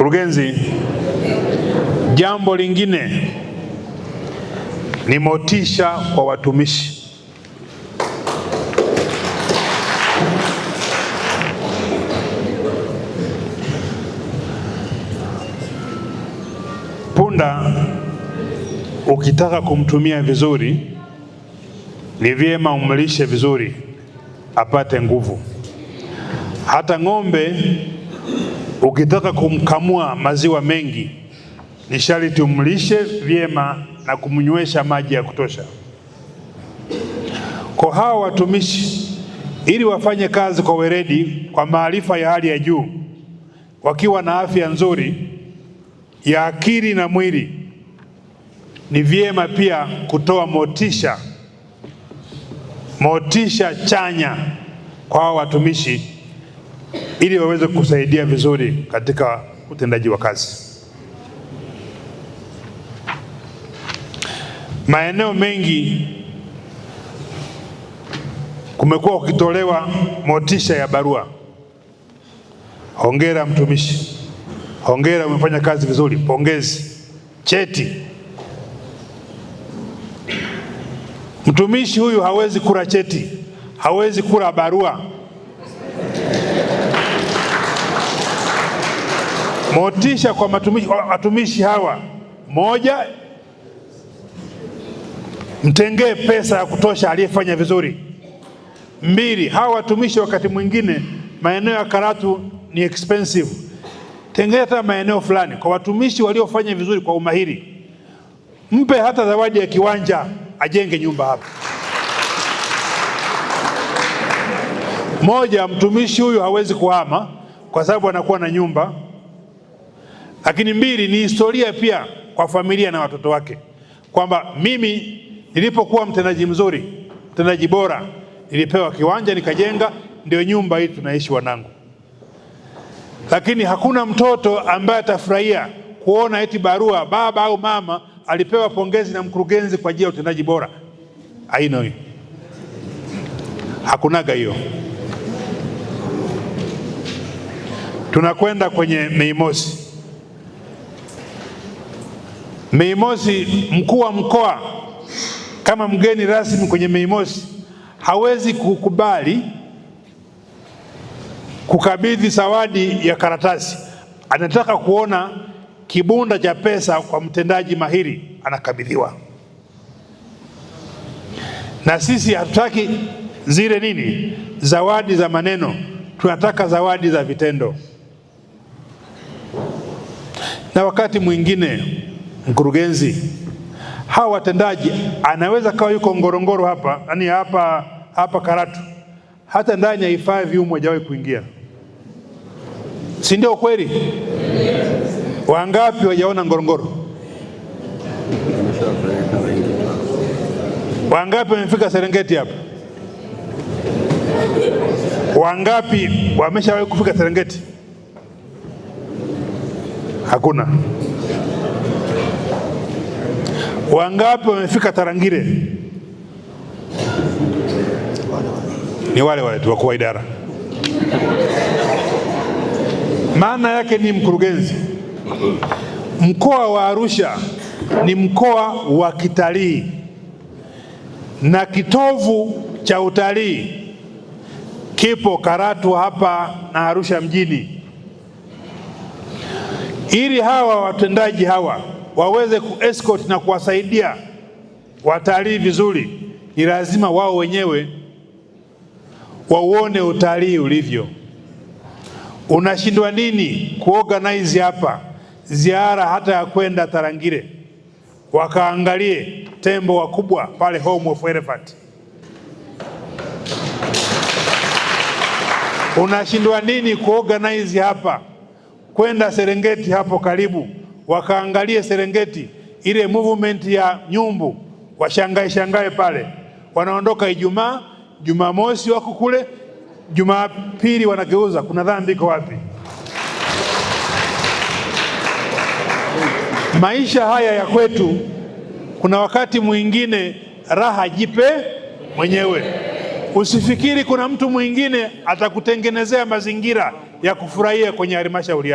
Mkurugenzi, jambo lingine ni motisha kwa watumishi. Punda ukitaka kumtumia vizuri, ni vyema umlishe vizuri apate nguvu. Hata ng'ombe ukitaka kumkamua maziwa mengi, ni sharti umlishe vyema na kumnywesha maji ya kutosha. Kwa hawa watumishi, ili wafanye kazi kwa weledi, kwa maarifa ya hali ya juu, wakiwa na afya nzuri ya akili na mwili, ni vyema pia kutoa motisha chanya kwa hawa watumishi ili waweze kusaidia vizuri katika utendaji wa kazi. Maeneo mengi kumekuwa kukitolewa motisha ya barua. Hongera mtumishi, hongera, umefanya kazi vizuri, pongezi, cheti. Mtumishi huyu hawezi kula cheti, hawezi kula barua. Motisha kwa watumishi hawa: moja, mtengee pesa ya kutosha aliyefanya vizuri. Mbili, hawa watumishi wakati mwingine maeneo ya Karatu ni expensive, tengea hata maeneo fulani kwa watumishi waliofanya vizuri kwa umahiri. Mpe hata zawadi ya kiwanja ajenge nyumba hapa. Moja, mtumishi huyu hawezi kuhama kwa sababu anakuwa na nyumba. Lakini mbili, ni historia pia kwa familia na watoto wake, kwamba mimi nilipokuwa mtendaji mzuri, mtendaji bora, nilipewa kiwanja nikajenga, ndio nyumba hii tunaishi wanangu. Lakini hakuna mtoto ambaye atafurahia kuona eti barua baba au mama alipewa pongezi na mkurugenzi kwa ajili ya utendaji bora. Haina hiyo, hakunaga hiyo. Tunakwenda kwenye Mei Mosi. Mei Mosi, mkuu wa mkoa kama mgeni rasmi kwenye Mei Mosi hawezi kukubali kukabidhi zawadi ya karatasi. Anataka kuona kibunda cha pesa kwa mtendaji mahiri anakabidhiwa. Na sisi hatutaki zile zawadi za maneno, tunataka zawadi za vitendo. Na wakati mwingine, mkurugenzi, hawa watendaji anaweza kawa yuko Ngorongoro hapa, yani hapa Karatu, hata ndani ya hifadhi humo hajawahi kuingia. Si ndio kweli? Wangapi wajaona Ngorongoro? Wangapi wamefika Serengeti hapa? Wangapi wameshawahi kufika Serengeti? Hakuna. Wangapi wamefika Tarangire? Ni wale tu wakuu wa idara. Maana yake ni, mkurugenzi, mkoa wa Arusha ni mkoa wa kitalii na kitovu cha utalii kipo Karatu hapa na Arusha mjini. Ili hawa watendaji hawa waweze kuescort na kuwasaidia watalii vizuri, ni lazima wao wenyewe wauone utalii ulivyo. Unashindwa nini kuorganize hapa ziara hata ya kwenda Tarangire wakaangalie tembo wakubwa pale Home of Elephant? Unashindwa nini kuorganize hapa kwenda Serengeti hapo karibu wakaangalie Serengeti, ile movement ya nyumbu, washangae pale. Wanaondoka Ijumaa, Jumamosi wako kule, Jumapili wanageuza. Kuna dhambi iko wapi? Maisha haya ya kwetu, kuna wakati mwingine raha jipe mwenyewe. Usifikiri kuna mtu mwingine atakutengenezea mazingira ya kufurahia kwenye halmashauri.